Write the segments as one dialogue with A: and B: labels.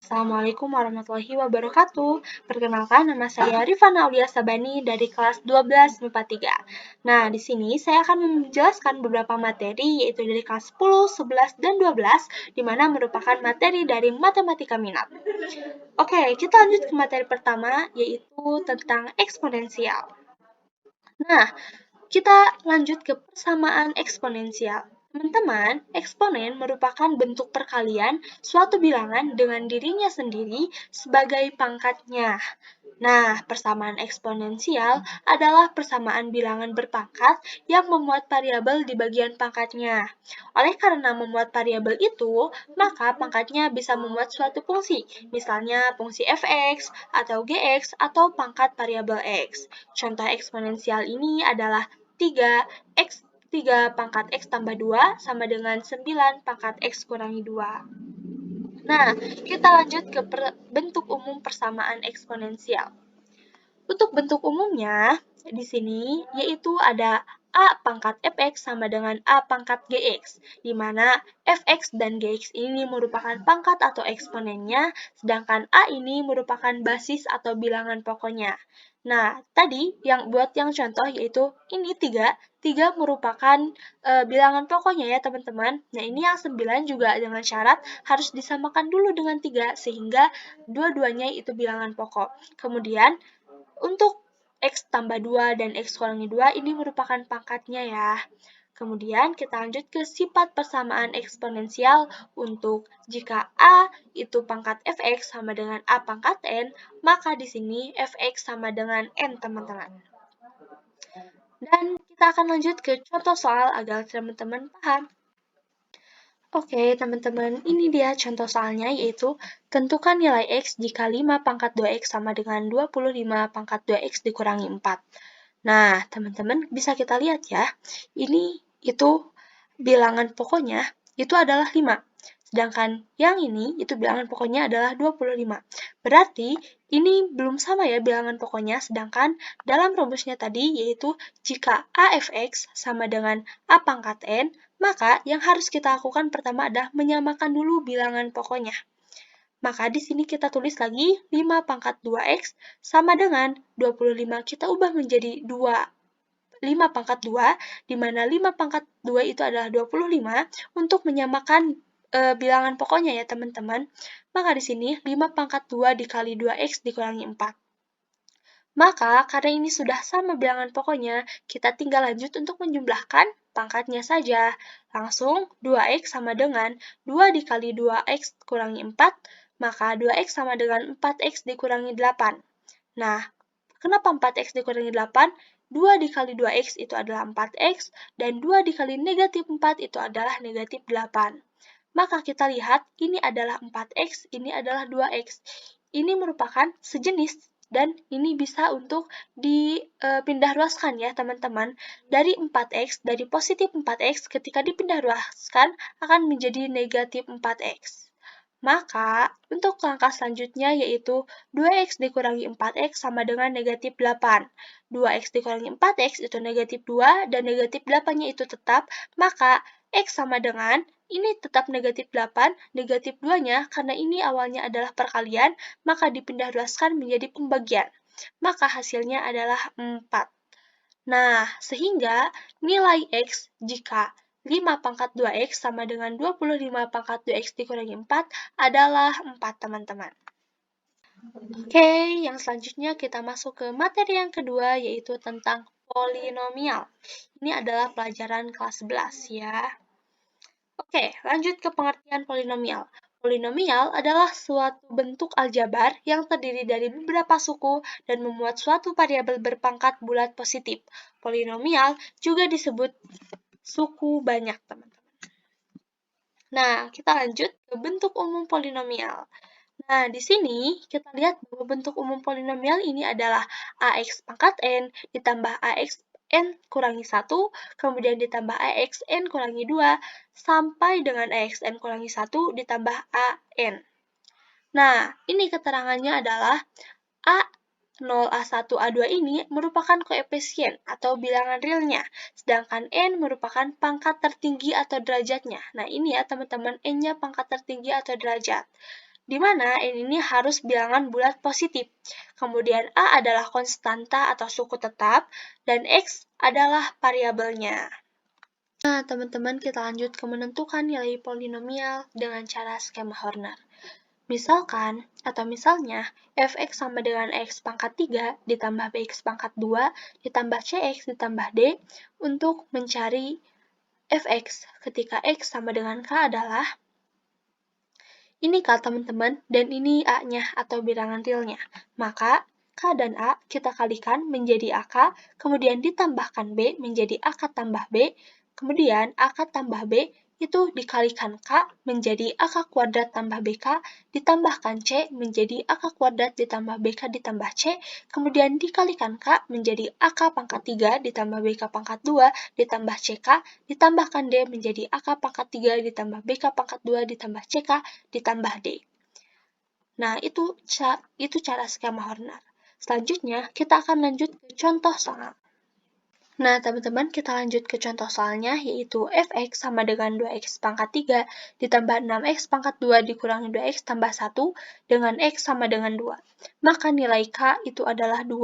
A: Assalamualaikum warahmatullahi wabarakatuh. Perkenalkan, nama saya Rifana Aulia Sabani dari kelas 12 MIPA 3. Nah, di sini saya akan menjelaskan beberapa materi, yaitu dari kelas 10, 11, dan 12, di mana merupakan materi dari matematika minat. Oke, kita lanjut ke materi pertama, yaitu tentang eksponensial. Nah, kita lanjut ke persamaan eksponensial. Teman-teman, eksponen merupakan bentuk perkalian suatu bilangan dengan dirinya sendiri sebagai pangkatnya. Nah, persamaan eksponensial adalah persamaan bilangan berpangkat yang memuat variabel di bagian pangkatnya. Oleh karena memuat variabel itu, maka pangkatnya bisa memuat suatu fungsi, misalnya fungsi fx atau gx atau pangkat variabel x. Contoh eksponensial ini adalah 3 pangkat x tambah 2 sama dengan 9 pangkat x kurangi 2. Nah, kita lanjut ke bentuk umum persamaan eksponensial. Untuk bentuk umumnya, di sini yaitu ada A pangkat fx sama dengan A pangkat gx, di mana fx dan gx ini merupakan pangkat atau eksponennya, sedangkan A ini merupakan basis atau bilangan pokoknya. Nah, tadi buat yang contoh yaitu ini 3 merupakan bilangan pokoknya ya teman-teman. Nah, ini yang 9 juga dengan syarat harus disamakan dulu dengan 3, sehingga dua-duanya itu bilangan pokok. Kemudian, untuk x tambah 2 dan x kurangi 2 ini merupakan pangkatnya ya. Kemudian kita lanjut ke sifat persamaan eksponensial untuk jika A itu pangkat fx sama dengan A pangkat n, maka di sini fx sama dengan n teman-teman. Dan kita akan lanjut ke contoh soal agar teman-teman paham. Oke, teman-teman, ini dia contoh soalnya, yaitu tentukan nilai X jika 5 pangkat 2X sama dengan 25 pangkat 2X dikurangi 4. Nah, teman-teman, bisa kita lihat ya, ini itu bilangan pokoknya itu adalah 5. Sedangkan yang ini itu bilangan pokoknya adalah 25. Berarti ini belum sama ya bilangan pokoknya, sedangkan dalam rumusnya tadi yaitu jika AFX sama dengan A pangkat N, maka yang harus kita lakukan pertama adalah menyamakan dulu bilangan pokoknya. Maka di sini kita tulis lagi 5 pangkat 2X sama dengan 25 kita ubah menjadi 5 pangkat 2, di mana 5 pangkat 2 itu adalah 25, untuk menyamakan bilangan pokoknya ya teman-teman. Maka di sini 5 pangkat 2 dikali 2X dikurangi 4. Maka, karena ini sudah sama bilangan pokoknya, kita tinggal lanjut untuk menjumlahkan pangkatnya saja. Langsung, 2x sama dengan 2 dikali 2x kurangi 4, maka 2x sama dengan 4x dikurangi 8. Nah, kenapa 4x dikurangi 8? 2 dikali 2x itu adalah 4x, dan 2 dikali negatif 4 itu adalah negatif 8. Maka kita lihat, ini adalah 4x, ini adalah 2x. Ini merupakan sejenis, dan ini bisa untuk dipindah ruaskan ya teman-teman. Dari 4x, dari positif 4x ketika dipindah ruaskan akan menjadi negatif 4x. Maka untuk langkah selanjutnya yaitu 2x dikurangi 4x sama dengan negatif 8. 2x dikurangi 4x itu negatif 2 dan negatif 8-nya itu tetap, maka x sama dengan ini tetap negatif 8, negatif 2-nya karena ini awalnya adalah perkalian, maka dipindah ruaskan menjadi pembagian. Maka hasilnya adalah 4. Nah, sehingga nilai X jika 5 pangkat 2X sama dengan 25 pangkat 2X dikurangi 4 adalah 4, teman-teman. Oke, yang selanjutnya kita masuk ke materi yang kedua, yaitu tentang polinomial. Ini adalah pelajaran kelas 11 ya. Oke, lanjut ke pengertian polinomial. Polinomial adalah suatu bentuk aljabar yang terdiri dari beberapa suku dan memuat suatu variabel berpangkat bulat positif. Polinomial juga disebut suku banyak, teman-teman. Nah, kita lanjut ke bentuk umum polinomial. Nah, di sini kita lihat bahwa bentuk umum polinomial ini adalah AX pangkat N ditambah AX N kurangi 1, kemudian ditambah AXN kurangi 2, sampai dengan AXN kurangi 1 ditambah AN. Nah, ini keterangannya adalah A0, A1, A2 ini merupakan koefisien atau bilangan realnya, sedangkan N merupakan pangkat tertinggi atau derajatnya. Nah, ini ya teman-teman, N-nya pangkat tertinggi atau derajat. di mana N ini harus bilangan bulat positif. Kemudian A adalah konstanta atau suku tetap, dan X adalah variabelnya. Nah, teman-teman, kita lanjut ke menentukan nilai polinomial dengan cara skema Horner. Misalkan, atau misalnya, fx sama dengan x pangkat 3 ditambah bx pangkat 2 ditambah cx ditambah d untuk mencari fx ketika x sama dengan k adalah ini k teman-teman, dan ini a-nya atau bilangan realnya. Maka k dan a kita kalikan menjadi ak, kemudian ditambahkan b menjadi ak tambah b, kemudian ak tambah b itu dikalikan k menjadi ak kuadrat tambah bk, ditambahkan c menjadi ak kuadrat ditambah bk ditambah c, kemudian dikalikan k menjadi ak pangkat 3 ditambah bk pangkat 2 ditambah ck, ditambahkan d menjadi ak pangkat 3 ditambah bk pangkat 2 ditambah ck ditambah d. Nah, itu cara skema Horner. Selanjutnya, kita akan lanjut ke contoh soal. Nah, teman-teman, kita lanjut ke contoh soalnya, yaitu fx sama dengan 2x pangkat 3 ditambah 6x pangkat 2 dikurangi 2x tambah 1 dengan x sama dengan 2. Maka nilai k itu adalah 2,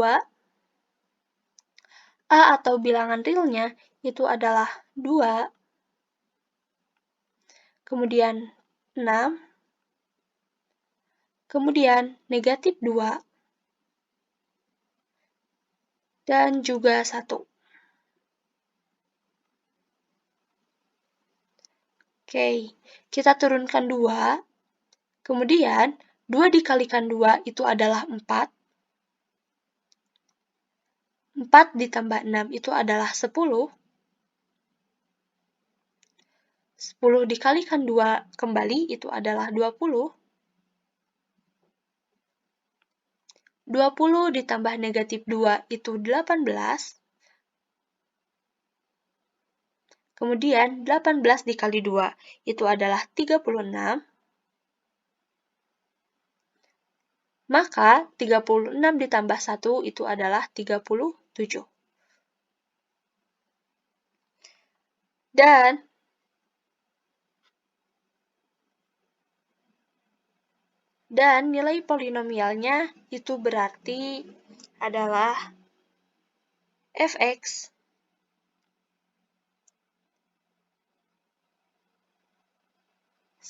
A: a atau bilangan realnya itu adalah 2, kemudian 6, kemudian negatif 2, dan juga 1. Oke, kita turunkan 2, kemudian 2 dikalikan 2 itu adalah 4, 4 ditambah 6 itu adalah 10, 10 dikalikan 2 kembali itu adalah 20, 20 ditambah negatif 2 itu 18, kemudian 18 dikali 2 itu adalah 36, maka 36 ditambah 1 itu adalah 37. Dan nilai polinomialnya itu berarti adalah fx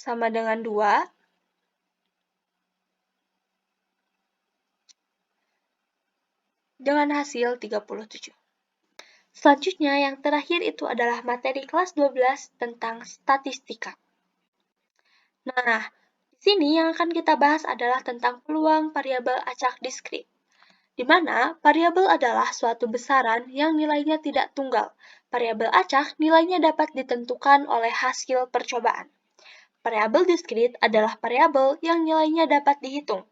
A: sama dengan 2 dengan hasil 37. Selanjutnya, yang terakhir itu adalah materi kelas 12 tentang statistika. Nah, di sini yang akan kita bahas adalah tentang peluang variabel acak diskrit, di mana variabel adalah suatu besaran yang nilainya tidak tunggal. Variabel acak nilainya dapat ditentukan oleh hasil percobaan. Variabel diskrit adalah variabel yang nilainya dapat dihitung.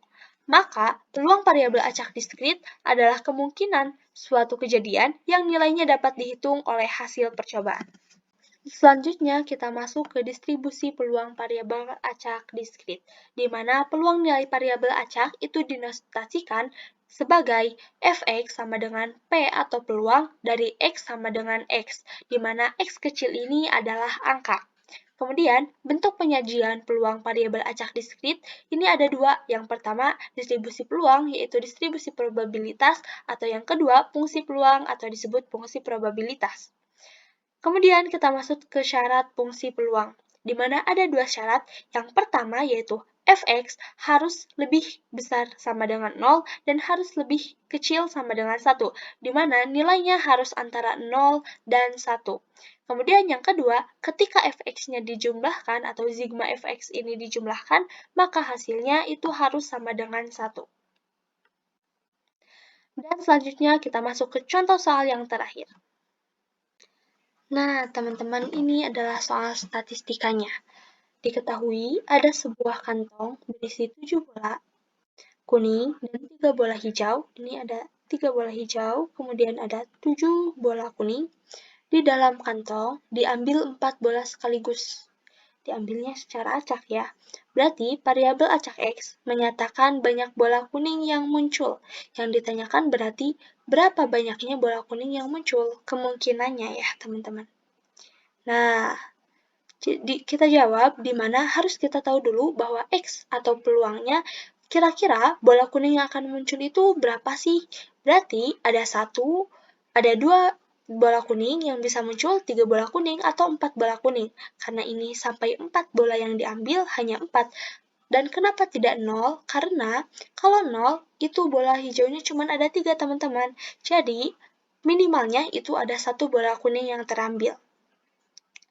A: Maka, peluang variabel acak diskrit adalah kemungkinan suatu kejadian yang nilainya dapat dihitung oleh hasil percobaan. Selanjutnya, kita masuk ke distribusi peluang variabel acak diskrit, di mana peluang nilai variabel acak itu dinotasikan sebagai fx sama dengan p atau peluang dari x sama dengan x, di mana x kecil ini adalah angka. Kemudian, bentuk penyajian peluang variabel acak diskrit ini ada dua. Yang pertama, distribusi peluang, yaitu distribusi probabilitas, atau yang kedua, fungsi peluang atau disebut fungsi probabilitas. Kemudian kita masuk ke syarat fungsi peluang, di mana ada dua syarat. Yang pertama yaitu fx harus lebih besar sama dengan 0 dan harus lebih kecil sama dengan 1, di mana nilainya harus antara 0 dan 1. Kemudian yang kedua, ketika fx-nya dijumlahkan atau sigma fx ini dijumlahkan, maka hasilnya itu harus sama dengan 1. Dan selanjutnya kita masuk ke contoh soal yang terakhir. Nah, teman-teman, ini adalah soal statistikanya. Diketahui ada sebuah kantong berisi 7 bola kuning dan 3 bola hijau. Ini ada 3 bola hijau, kemudian ada 7 bola kuning. Di dalam kantong diambil 4 bola sekaligus. Diambilnya secara acak ya. Berarti variabel acak X menyatakan banyak bola kuning yang muncul. Yang ditanyakan berarti berapa banyaknya bola kuning yang muncul. Kemungkinannya ya teman-teman. Nah, Jadi kita jawab di mana harus kita tahu dulu bahwa X atau peluangnya kira-kira bola kuning yang akan muncul itu berapa sih? Berarti ada 2 bola kuning yang bisa muncul, 3 bola kuning atau 4 bola kuning. Karena ini sampai 4 bola yang diambil hanya 4. Dan kenapa tidak 0? Karena kalau 0 itu bola hijaunya cuma ada 3 teman-teman. Jadi minimalnya itu ada 1 bola kuning yang terambil.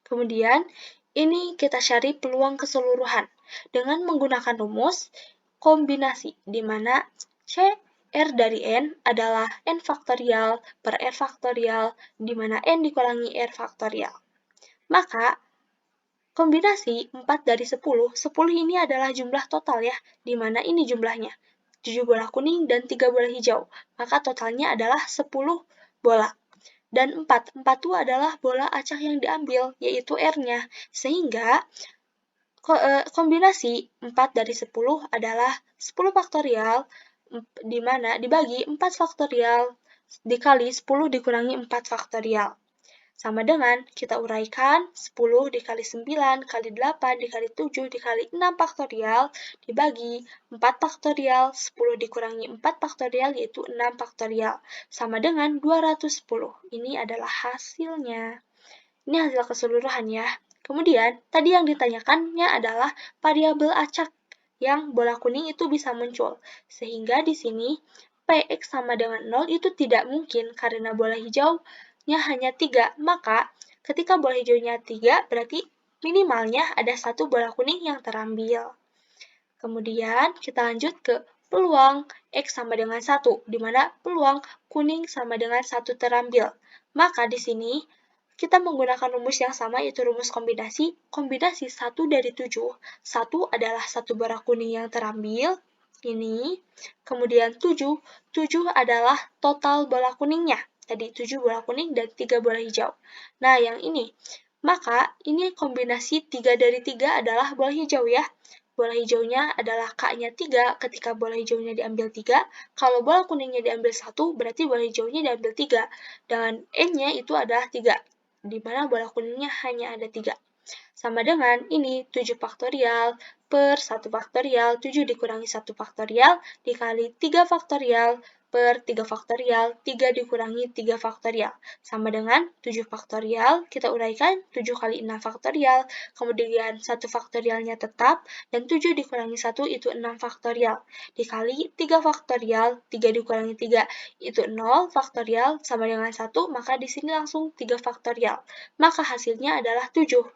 A: Kemudian, ini kita cari peluang keseluruhan dengan menggunakan rumus kombinasi, di mana C R dari N adalah N faktorial per R faktorial, di mana N dikurangi R faktorial. Maka, kombinasi 4 dari 10, 10 ini adalah jumlah total ya, di mana ini jumlahnya, 7 bola kuning dan 3 bola hijau. Maka totalnya adalah 10 bola. Dan 4 itu adalah bola acak yang diambil, yaitu R-nya. Sehingga kombinasi 4 dari 10 adalah 10 faktorial, di mana dibagi 4 faktorial dikali 10 dikurangi 4 faktorial. Sama dengan kita uraikan 10 dikali 9 kali 8 dikali 7 dikali 6 faktorial dibagi 4 faktorial, 10 dikurangi 4 faktorial yaitu 6 faktorial. Sama dengan 210. Ini adalah hasilnya. Ini hasil keseluruhan ya. Kemudian, tadi yang ditanyakannya adalah variabel acak yang bola kuning itu bisa muncul. Sehingga di sini Px sama dengan 0 itu tidak mungkin karena bola hijau hanya 3, maka ketika bola hijaunya 3, berarti minimalnya ada 1 bola kuning yang terambil. Kemudian kita lanjut ke peluang X sama dengan 1, di mana peluang kuning sama dengan 1 terambil. Maka di sini kita menggunakan rumus yang sama, yaitu rumus kombinasi. Kombinasi 1 dari 7, 1 adalah 1 bola kuning yang terambil, ini. Kemudian 7 adalah total bola kuningnya. Tadi 7 bola kuning dan 3 bola hijau. Nah, yang ini. Maka, ini kombinasi 3 dari 3 adalah bola hijau ya. Bola hijaunya adalah K-nya 3 ketika bola hijaunya diambil 3. Kalau bola kuningnya diambil 1, berarti bola hijaunya diambil 3. Dan N-nya itu adalah 3, di mana bola kuningnya hanya ada 3. Sama dengan ini 7 faktorial per 1 faktorial, 7 dikurangi 1 faktorial, dikali 3 faktorial per 3 faktorial, 3 dikurangi 3 faktorial. Sama dengan 7 faktorial, kita uraikan 7 kali 6 faktorial, kemudian 1 faktorialnya tetap, dan 7 dikurangi 1 itu 6 faktorial. Dikali 3 faktorial, 3 dikurangi 3 itu 0 faktorial, sama dengan 1, maka di sini langsung 3 faktorial. Maka hasilnya adalah 7.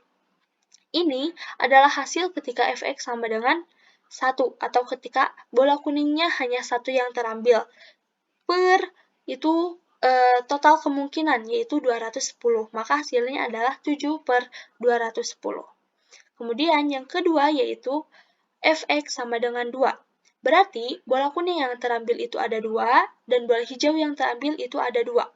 A: Ini adalah hasil ketika Fx sama dengan 1, atau ketika bola kuningnya hanya 1 yang terambil. Per itu total kemungkinan, yaitu 210. Maka hasilnya adalah 7 per 210. Kemudian yang kedua yaitu Fx sama dengan 2. Berarti bola kuning yang terambil itu ada 2, dan bola hijau yang terambil itu ada 2.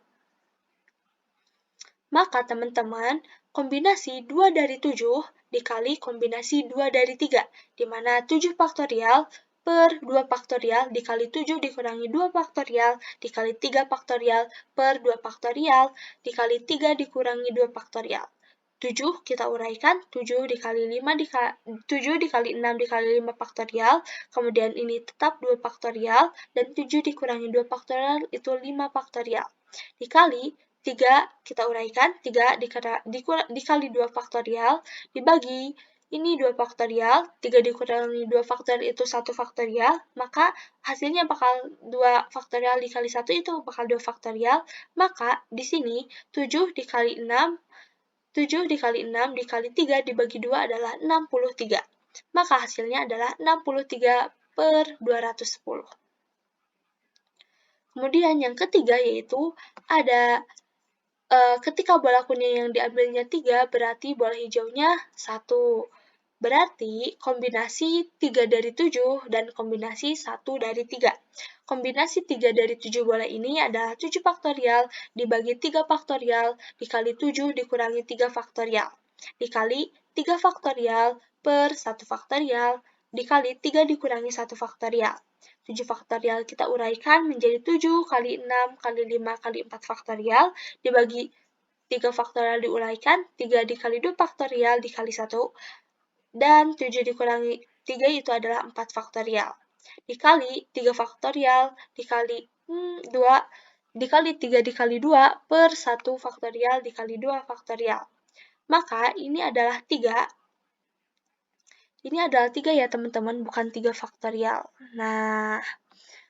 A: Maka teman-teman, kombinasi 2 dari 7 dikali kombinasi 2 dari 3, di mana 7 faktorial per 2 faktorial dikali 7 dikurangi 2 faktorial dikali 3 faktorial per 2 faktorial dikali 3 dikurangi 2 faktorial. 7 kita uraikan, 7 dikali 6 dikali 5 faktorial, kemudian ini tetap 2 faktorial, dan 7 dikurangi 2 faktorial itu 5 faktorial. Dikali 3 kita uraikan, 3 dikali 2 faktorial, dibagi ini 2 faktorial, 3 dikurangi 2 faktorial itu 1 faktorial, maka hasilnya bakal 2 faktorial dikali 1 itu bakal 2 faktorial, maka di sini 7 dikali 6 dikali 3 dibagi 2 adalah 63. Maka hasilnya adalah 63 per 210. Kemudian yang ketiga yaitu ada ketika bola kuning yang diambilnya 3, berarti bola hijaunya 1. Berarti kombinasi 3 dari 7 dan kombinasi 1 dari 3. Kombinasi 3 dari 7 bola ini adalah 7 faktorial dibagi 3 faktorial dikali 7 dikurangi 3 faktorial. Dikali 3 faktorial per 1 faktorial dikali 3 dikurangi 1 faktorial. 7 faktorial kita uraikan menjadi 7 kali 6 kali 5 kali 4 faktorial dibagi 3 faktorial diuraikan, 3 dikali 2 faktorial dikali 1, dan 7 dikurangi 3 itu adalah 4 faktorial. Dikali 3 faktorial dikali 2 dikali 3 dikali 2 per 1 faktorial dikali 2 faktorial. Maka ini adalah 3. Ini adalah 3 ya teman-teman, bukan 3 faktorial. Nah,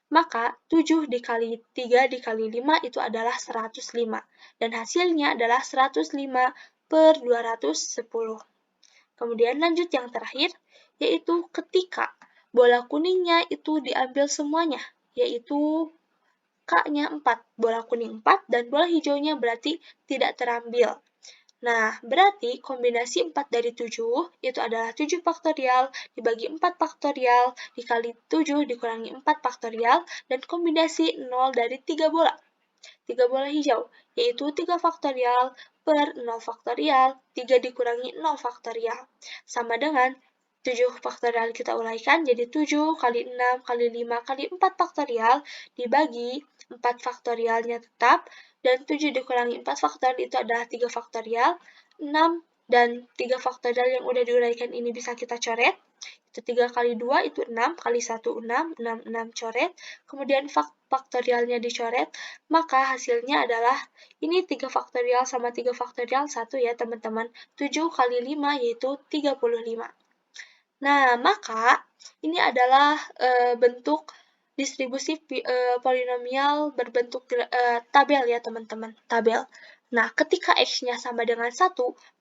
A: maka 7 dikali 3 dikali 5 itu adalah 105. Dan hasilnya adalah 105 per 210. Kemudian lanjut yang terakhir, yaitu ketika bola kuningnya itu diambil semuanya, yaitu K-nya 4. Bola kuning 4 dan bola hijaunya berarti tidak terambil. Nah, berarti kombinasi 4 dari 7 itu adalah 7 faktorial dibagi 4 faktorial dikali 7 dikurangi 4 faktorial, dan kombinasi 0 dari 3 bola. 3 bola hijau, yaitu 3 faktorial per 0 faktorial, 3 dikurangi 0 faktorial. Sama dengan 7 faktorial kita uraikan, jadi 7 kali 6 kali 5 kali 4 faktorial dibagi 4 faktorialnya tetap, dan 7 dikurangi 4 faktorial itu adalah 3 faktorial, 6 dan 3 faktorial yang udah diuraikan ini bisa kita coret. Itu 3 kali 2 itu 6, kali 1 6, 6 coret, kemudian faktorialnya dicoret, maka hasilnya adalah ini 3 faktorial sama 3 faktorial 1 ya teman-teman, 7 kali 5 yaitu 35. Nah, maka ini adalah bentuk distribusi polinomial berbentuk tabel ya teman-teman, tabel. Nah, ketika X-nya sama dengan 1,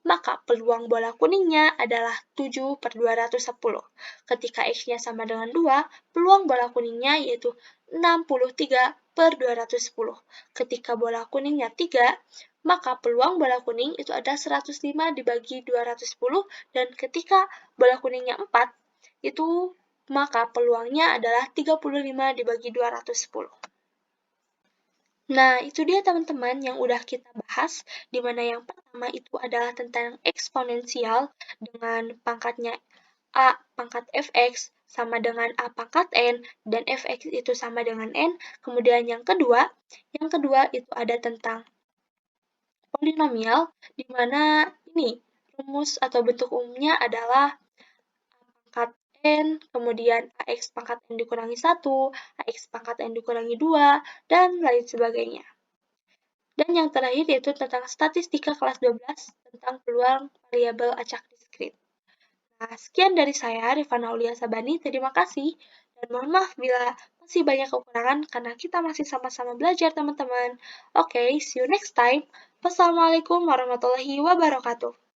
A: maka peluang bola kuningnya adalah 7 per 210. Ketika X-nya sama dengan 2, peluang bola kuningnya yaitu 63 per 210. Ketika bola kuningnya 3, maka peluang bola kuning itu ada 105 dibagi 210, dan ketika bola kuningnya 4, itu maka peluangnya adalah 35 dibagi 210. Nah, itu dia teman-teman yang udah kita bahas, di mana yang pertama itu adalah tentang eksponensial dengan pangkatnya A pangkat fx sama dengan A pangkat n, dan fx itu sama dengan n. Kemudian yang kedua itu ada tentang polinomial, di mana ini rumus atau bentuk umumnya adalah pangkat n, kemudian ax pangkat n dikurangi 1, ax pangkat n dikurangi 2, dan lain sebagainya. Dan yang terakhir yaitu tentang statistika kelas 12 tentang peluang variabel acak diskrit. Nah, sekian dari saya, Rifana Aulia Sabani. Terima kasih, dan mohon maaf bila masih banyak kekurangan karena kita masih sama-sama belajar, teman-teman. Oke, see you next time. Wassalamualaikum warahmatullahi wabarakatuh.